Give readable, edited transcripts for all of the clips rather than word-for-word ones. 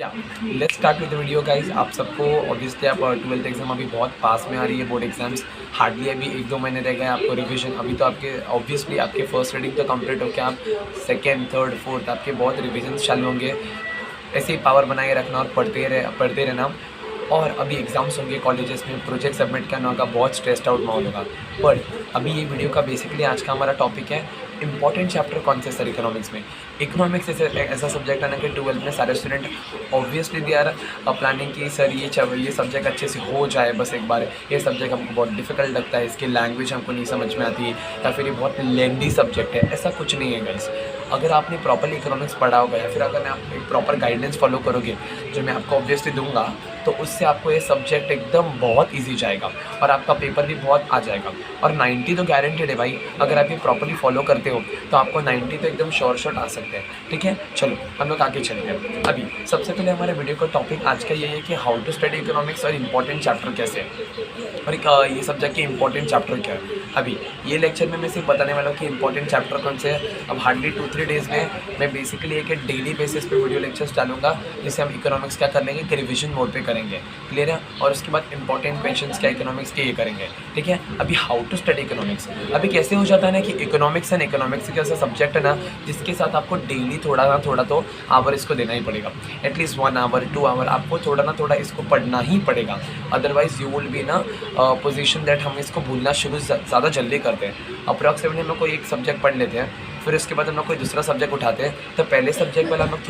या let's start with the video guys. आप सबको ऑब्वियसली आप 12th एग्जाम अभी बहुत पास में आ रही है, बोर्ड एग्जाम्स हार्डली अभी 1-2 महीने रह गए आपको रिवीजन। अभी तो आपके ऑब्वियसली आपके फर्स्ट रीडिंग तो कंप्लीट होकर आप सेकेंड थर्ड फोर्थ आपके बहुत रिविजन चालू होंगे। ऐसे ही पावर बनाए रखना और पढ़ते रहना। और अभी एग्जाम्स होंगे कॉलेजेस में, प्रोजेक्ट सबमिट करना होगा, बहुत स्ट्रेस्ड आउट माहौल होगा। पर अभी ये वीडियो का बेसिकली आज का हमारा टॉपिक है इंपॉर्टेंट चैप्टर कौन से सर इकोनॉमिक्स में। इकोनॉमिक्स ऐसा सब्जेक्ट है ना कि 12th में सारे student obviously they are planning कि सर ये सब्जेक्ट अच्छे से हो जाए बस एक बार। ये सब्जेक्ट हमको बहुत डिफिकल्ट लगता है, इसकी लैंग्वेज हमको नहीं समझ में आती या फिर ये बहुत लेंदी सब्जेक्ट है। ऐसा कुछ नहीं है गाइस। अगर आपने प्रॉपरली इकोनॉमिक्स पढ़ा होगा या फिर अगर आप एक प्रॉपर गाइडेंस फॉलो करोगे जो मैं आपको ऑब्वियसली दूंगा, तो उससे आपको ये सब्जेक्ट एकदम बहुत इजी जाएगा और आपका पेपर भी बहुत आ जाएगा। और 90 तो गारंटेड है भाई। अगर आप ये प्रॉपरली फॉलो करते हो तो आपको 90 तो एकदम शॉर्ट आ सकते हैं। ठीक है, चलो हम लोग आगे चलते हैं। अभी सबसे पहले हमारे वीडियो का टॉपिक आज का ये है कि हाउ टू स्टडी इकोनॉमिक्स और इंपॉर्टेंट चैप्टर कैसे है और ये सब्जेक्ट के इंपॉर्टेंट चैप्टर क्या है। अभी ये लेक्चर में मैं सिर्फ बताने वाला हूँ कि इंपॉर्टेंट चैप्टर कौन से हैं। अब हार्डली 2-3 डेज़ में मैं बेसिकली एक डेली बेसिस पे वीडियो लेक्चर्स डालूंगा, जिससे हम इकोनॉमिक्स क्या कर लेंगे कि रिविजन मोड पे करेंगे, क्लियर है। और उसके बाद इंपॉर्टेंट क्वेश्चंस क्या इकोनॉमिक्स के ये करेंगे। ठीक है, अभी हाउ टू स्टडी इकोनॉमिक्स। अभी कैसे हो जाता है ना कि इकोनॉमिक्स एंड इकोनॉमिक्स एक ऐसा सब्जेक्ट है ना जिसके साथ आपको डेली थोड़ा ना थोड़ा तो आवर इसको देना ही पड़ेगा। एटलीस्ट 1 आवर 2 आवर आपको थोड़ा ना थोड़ा इसको पढ़ना ही पड़ेगा। अदरवाइज यू विल बी ना पोजीशन दैट हम इसको भूलना शुरू ज़्यादा जल्दी करते हैं। अप्रॉक्सीमेटली हम लोग कोई एक सब्जेक्ट पढ़ लेते हैं, फिर उसके बाद हम लोग कोई दूसरा सब्जेक्ट उठाते हैं, तो पहले सब्जेक्ट वाला हम लोग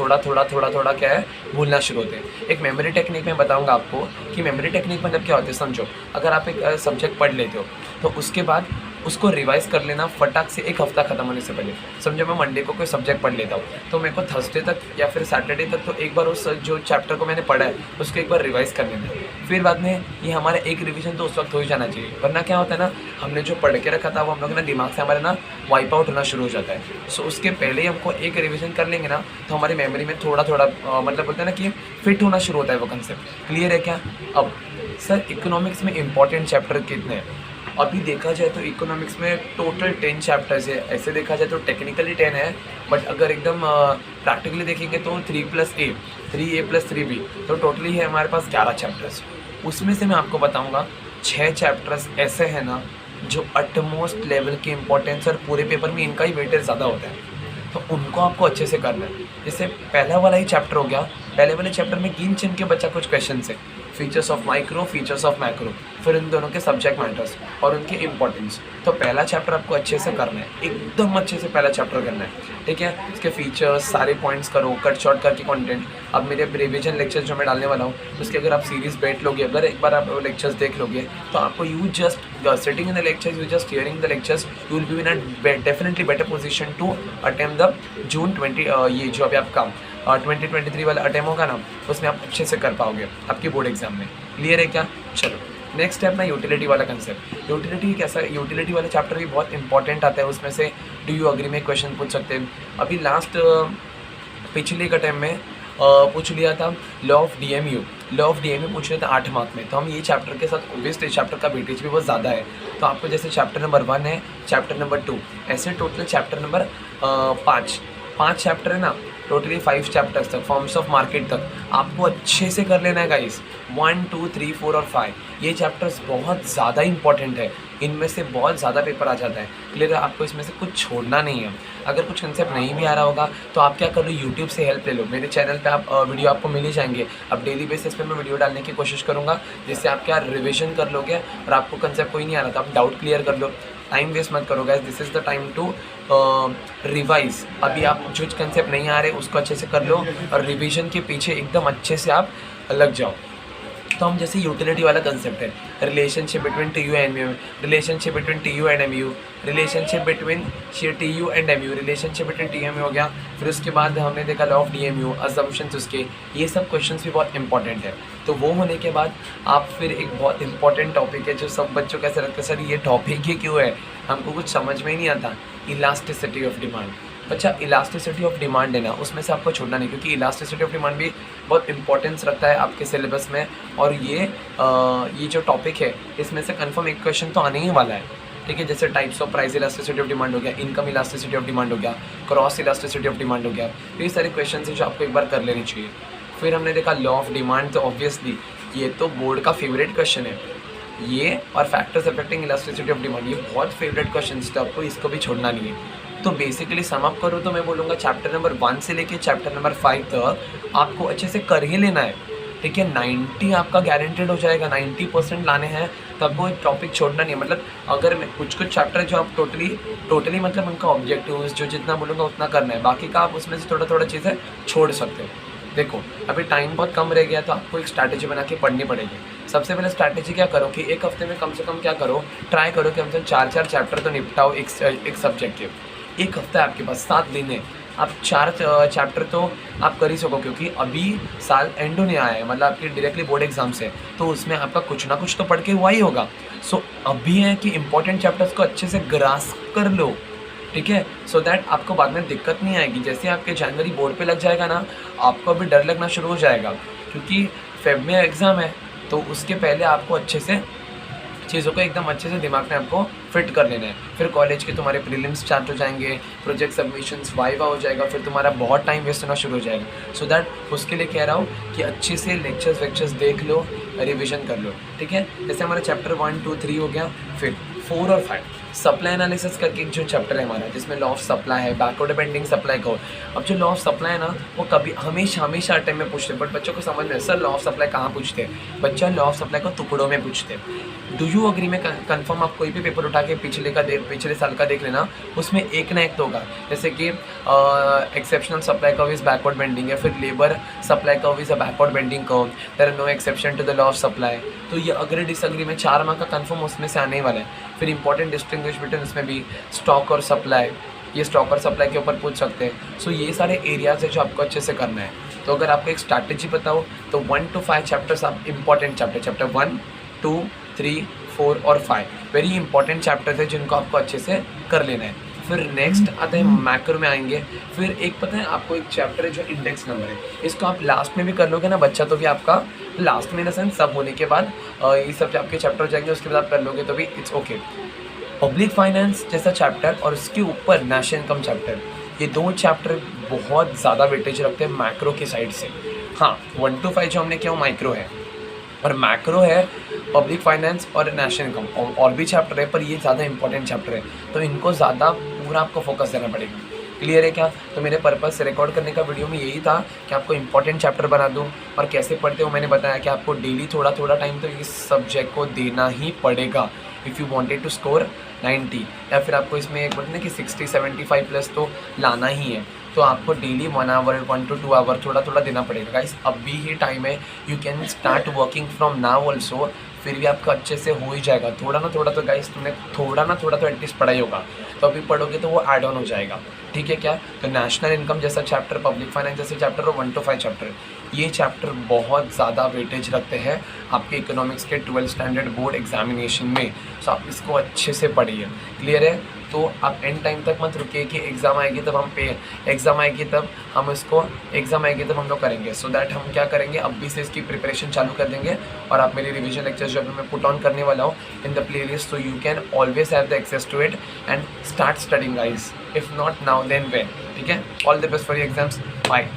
थोड़ा क्या है भूलना शुरू होते हैं। एक मेमोरी टेक्निक में बताऊंगा आपको कि मेमोरी टेक्निक मतलब क्या होता है। समझो, अगर आप एक सब्जेक्ट पढ़ लेते हो तो उसके बाद उसको रिवाइज़ कर लेना फटाक से 1 हफ्ता ख़त्म होने से पहले। समझो मैं मंडे को कोई सब्जेक्ट पढ़ लेता हूँ तो मेरे को थर्सडे तक या फिर सैटरडे तक तो एक बार उस जो चैप्टर को मैंने पढ़ा है उसको एक बार रिवाइज़ कर लेना है। फिर बाद में ये हमारा एक रिवीजन तो उस वक्त हो ही जाना चाहिए, वरना क्या होता है ना हमने जो पढ़ के रखा था वो हम लोग ना दिमाग से हमारे ना वाइप आउट होना शुरू हो जाता है। सो उसके पहले ही हमको एक रिवीजन कर लेंगे ना तो हमारी मेमोरी में थोड़ा मतलब बोलते हैं ना कि फिट होना शुरू होता है वो कंसेप्ट। क्लियर है क्या। अब सर इकोनॉमिक्स में इंपॉर्टेंट चैप्टर कितने हैं। अभी देखा जाए तो इकोनॉमिक्स में टोटल 10 चैप्टर्स है। ऐसे देखा जाए तो टेक्निकली 10 है, बट अगर एकदम प्रैक्टिकली देखेंगे तो 3+A 3A+3B तो टोटली है हमारे पास 11 चैप्टर्स। उसमें से मैं आपको बताऊंगा 6 चैप्टर्स ऐसे हैं ना जो अटमोस्ट लेवल के इंपॉर्टेंस और पूरे पेपर में इनका ही वेटेज ज़्यादा होता है, तो उनको आपको अच्छे से करना है। जैसे पहला वाला ही चैप्टर हो गया, पहले वाले चैप्टर में गिन चिन के बच्चा कुछ क्वेश्चन है, features of micro, features of macro, फिर इन दोनों के सब्जेक्ट मैटर्स और उनके इंपॉर्टेंस। तो पहला चैप्टर आपको अच्छे से करना है, एकदम अच्छे से पहला चैप्टर करना है। ठीक है, इसके फीचर्स सारे पॉइंट्स करो, कट शॉर्ट करके कंटेंट। अब मेरे रिविजन लेक्चर्स जो मैं डालने वाला हूँ उसके अगर आप सीरीज बैठ लोगे, अगर एक बार आप लेक्चर्स देख लोगे तो आपको you just sitting in the lectures, you just hearing the lectures, you will be in a definitely better position to attempt the June 20 ये जो अभी आपका 2023 वाला अटेम्प्ट होगा ना उसमें आप अच्छे से कर पाओगे आपके बोर्ड एग्जाम में। क्लियर है क्या। चलो नेक्स्ट स्टेप ना यूटिलिटी वाला कंसेप्ट। यूटिलिटी कैसा, यूटिलिटी वाला चैप्टर भी बहुत इंपॉर्टेंट आता है। उसमें से डू यू अग्री में क्वेश्चन पूछ सकते हैं। अभी लास्ट पिछले का टाइम में पूछ लिया था लॉ ऑफ डीएमयू पूछ लिया था 8 मार्क में। तो हम ये चैप्टर के साथ ऑब्वियसली चैप्टर का वेटेज भी बहुत ज़्यादा है, तो आपको जैसे चैप्टर नंबर 1 है, चैप्टर नंबर 2, ऐसे टोटल चैप्टर नंबर 5 चैप्टर है ना, टोटली 5 चैप्टर्स तक, फॉर्म्स ऑफ मार्केट तक आपको अच्छे से कर लेना है गाइस। 1, 2, 3, 4 और 5 ये चैप्टर्स बहुत ज़्यादा इंपॉर्टेंट है, इनमें से बहुत ज़्यादा पेपर आ जाता है। क्लियर है, आपको इसमें से कुछ छोड़ना नहीं है। अगर कुछ कंसेप्ट नहीं भी आ रहा होगा तो आप क्या कर लो, यूट्यूब से हेल्प ले लो। मेरे चैनल पे आप वीडियो आपको मिल ही जाएंगे। अब डेली बेसिस पे मैं वीडियो डालने की कोशिश करूँगा जिससे आप क्या रिविजन कर लोगे और आपको कंसेप्ट कोई नहीं आ रहा तो आप डाउट क्लियर कर लो। टाइम वेस्ट मत करो guys, this is the time to revise. अभी आप जो कंसेप्ट नहीं आ रहे उसको अच्छे से कर लो और रिविजन के पीछे एकदम अच्छे से आप लग जाओ। तो हम जैसे यूटिलिटी वाला कंसेप्ट है, relationship between TU and MU, relationship between TU and MU, relationship between TU and MU, relationship between TU MU हो गया। फिर उसके बाद हमने देखा लॉ ऑफ डीएमयू, अजम्पशंस उसके, ये सब क्वेश्चंस भी बहुत इंपॉर्टेंट है। तो वो होने के बाद आप फिर एक बहुत इंपॉर्टेंट टॉपिक है जो सब बच्चों को ऐसा लगता है सर ये टॉपिक ही क्यों है, हमको कुछ समझ में ही नहीं आता, इलास्टिसिटी ऑफ डिमांड। अच्छा, इलास्टिसिटी ऑफ डिमांड है ना, उसमें से आपको छोड़ना नहीं, क्योंकि इलास्टिसिटी ऑफ डिमांड भी बहुत इंपॉर्टेंस रखता है आपके सिलेबस में। और ये जो टॉपिक है इसमें से कंफर्म एक क्वेश्चन तो आने ही वाला है। ठीक है, जैसे types of price elasticity of demand हो गया, इनकम इलास्टिसिटी ऑफ डिमांड हो गया, क्रॉस इलास्टिसिटी ऑफ डिमांड हो गया। तो ये सारे क्वेश्चन हैं जो आपको एक बार कर लेने चाहिए। फिर हमने देखा लॉ ऑफ डिमांड, तो ऑब्वियसली ये तो बोर्ड का फेवरेट क्वेश्चन है ये, और factors affecting elasticity of demand, ये बहुत फेवरेट क्वेश्चन है, तो आपको इसको भी छोड़ना नहीं है। तो बेसिकली सम अप करो तो मैं बोलूँगा चैप्टर नंबर 1 से लेके चैप्टर नंबर 5 तक आपको अच्छे से कर ही लेना है, ठीक है। 90 आपका गारंटेड हो जाएगा, 90% लाने हैं, तो आपको एक टॉपिक छोड़ना नहीं है। मतलब अगर मैं कुछ चैप्टर जो आप टोटली मतलब उनका ऑब्जेक्टिव्स जो जितना बोलूँगा उतना करना है, बाकी का आप उसमें से थोड़ा चीज़ें छोड़ सकते हो। देखो अभी टाइम बहुत कम रह गया, तो आपको एक स्ट्रैटेजी बना के पढ़नी पड़ेगी। सबसे पहले स्ट्रैटेजी क्या करो कि एक हफ्ते में कम से कम क्या करो, ट्राई करो कि हमसे 4 चैप्टर तो निपटाओ एक सब्जेक्ट के। एक हफ्ता है आपके पास, 7 दिन है, आप 4 चैप्टर तो आप कर ही सको, क्योंकि अभी साल एंड होने आया है, मतलब आपके डायरेक्टली बोर्ड एग्जाम्स है, तो उसमें आपका कुछ ना कुछ तो पढ़ के हुआ ही होगा। सो अभी है कि इंपॉर्टेंट चैप्टर्स को अच्छे से ग्रास्प कर लो, ठीक है, सो दैट आपको बाद में दिक्कत नहीं आएगी। जैसे आपके जनवरी बोर्ड पे लग जाएगा ना, आपको अभी डर लगना शुरू हो जाएगा, क्योंकि फेब में एग्ज़ाम है, तो उसके पहले आपको अच्छे से चीज़ों को एकदम अच्छे से दिमाग में आपको फिट कर लेना है। फिर कॉलेज के तुम्हारे प्रीलिम्स स्टार्ट हो जाएंगे, प्रोजेक्ट सबमिशंस वाइवा हो जाएगा, फिर तुम्हारा बहुत टाइम वेस्ट होना शुरू हो जाएगा। सो दैट उसके लिए कह रहा हूँ कि अच्छे से लेक्चर्स देख लो, रिविजन कर लो, ठीक है। जैसे हमारा चैप्टर 1, 2, 3 हो गया, फिर 4 और 5 सप्लाई एनालिसिस करके एक जो चैप्टर है हमारा, जिसमें लॉ ऑफ सप्लाई है, बैकवर्ड बेंडिंग सप्लाई का। अब जो लॉ ऑफ सप्लाई है ना, वो कभी हमेशा टाइम में पूछते हैं, बट बच्चों को समझ में सर लॉ ऑफ सप्लाई कहाँ पूछते हैं, बच्चा लॉ ऑफ सप्लाई को टुकड़ों में पूछते हैं। डू यू अग्री में कंफर्म आप कोई भी पेपर उठा के पिछले साल का देख लेना, उसमें एक ना एक तो होगा। जैसे कि exceptional supply curve is backward bending है, फिर labour supply curve is a backward bending curve, there are no exception to the law of supply. तो ये अग्री डिसअग्री में 4 मार्क का कंफर्म उसमें से आने वाला है। फिर इंपॉर्टेंट डिस्टिंग्विश बिटवीन उसमें भी स्टॉक और सप्लाई, ये स्टॉक और सप्लाई के ऊपर पूछ सकते हैं। सो ये सारे एरियाज है जो आपको अच्छे से करना है। तो अगर आपको एक स्ट्रैटेजी बताओ तो 1 to 5 चैप्टर्स आप इंपॉर्टेंट चैप्टर 1, 2, 3, 4 और 5 वेरी इंपॉर्टेंट चैप्टर्स है जिनको आपको अच्छे से कर लेना है। फिर नेक्स्ट आते हैं मैक्रो में आएंगे। फिर एक पता है आपको एक चैप्टर है जो इंडेक्स नंबर है, इसको आप लास्ट में भी कर लोगे ना बच्चा, तो भी आपका लास्ट में इन सेंस सब होने के बाद ये सब आपके चैप्टर हो जाएंगे, उसके बाद आप कर लोगे तो भी इट्स ओके। पब्लिक फाइनेंस जैसा चैप्टर और उसके ऊपर नेशनल इनकम चैप्टर, ये 2 चैप्टर बहुत ज़्यादा वेटेज रखते हैं मैक्रो की साइड से। हाँ 1 to 5 जो हमने किया वो माइक्रो है, और मैक्रो है पब्लिक फाइनेंस और नेशनल इनकम, और भी चैप्टर है पर ये ज़्यादा इंपॉर्टेंट चैप्टर है, तो इनको ज़्यादा पूरा आपको फोकस देना पड़ेगा। क्लियर है क्या? तो मेरे पर्पस से रिकॉर्ड करने का वीडियो में यही था कि आपको इंपॉर्टेंट चैप्टर बना दूं, और कैसे पढ़ते हो मैंने बताया कि आपको डेली थोड़ा टाइम तो इस सब्जेक्ट को देना ही पड़ेगा if you wanted to score 90, या फिर आपको इसमें एक बोलते हैं कि 60-75 प्लस तो लाना ही है, तो आपको डेली 1 आवर 1 to 2 आवर थोड़ा देना पड़ेगा गाइस। अभी ही टाइम है, you can start working from now also, फिर भी आपका अच्छे से हो ही जाएगा। थोड़ा तो गाइस तुमने थोड़ा तो एटलीस्ट पढ़ाई होगा, तो अभी पढ़ोगे तो वो ऐड ऑन हो जाएगा, ठीक है क्या? तो नेशनल इनकम जैसा चैप्टर, पब्लिक फाइनेंस जैसे चैप्टर और 1 to 5 चैप्टर, ये चैप्टर बहुत ज़्यादा वेटेज रखते हैं आपके इकोनॉमिक्स के 12th स्टैंडर्ड बोर्ड एग्जामिनेशन में, सो आप इसको अच्छे से पढ़िए। क्लियर है? तो आप एंड टाइम तक मत रुकिए कि एग्ज़ाम आएगी तब हम लोग करेंगे। सो दैट हम क्या करेंगे, अभी से इसकी प्रिपरेशन चालू कर देंगे, और आप मेरी रिवीजन लेक्चर्स जो अभी मैं पुट ऑन करने वाला हूँ in the playlist, so you can always have the access to it and start studying guys, if not now then when, ठीक है? All the best for your exams, bye.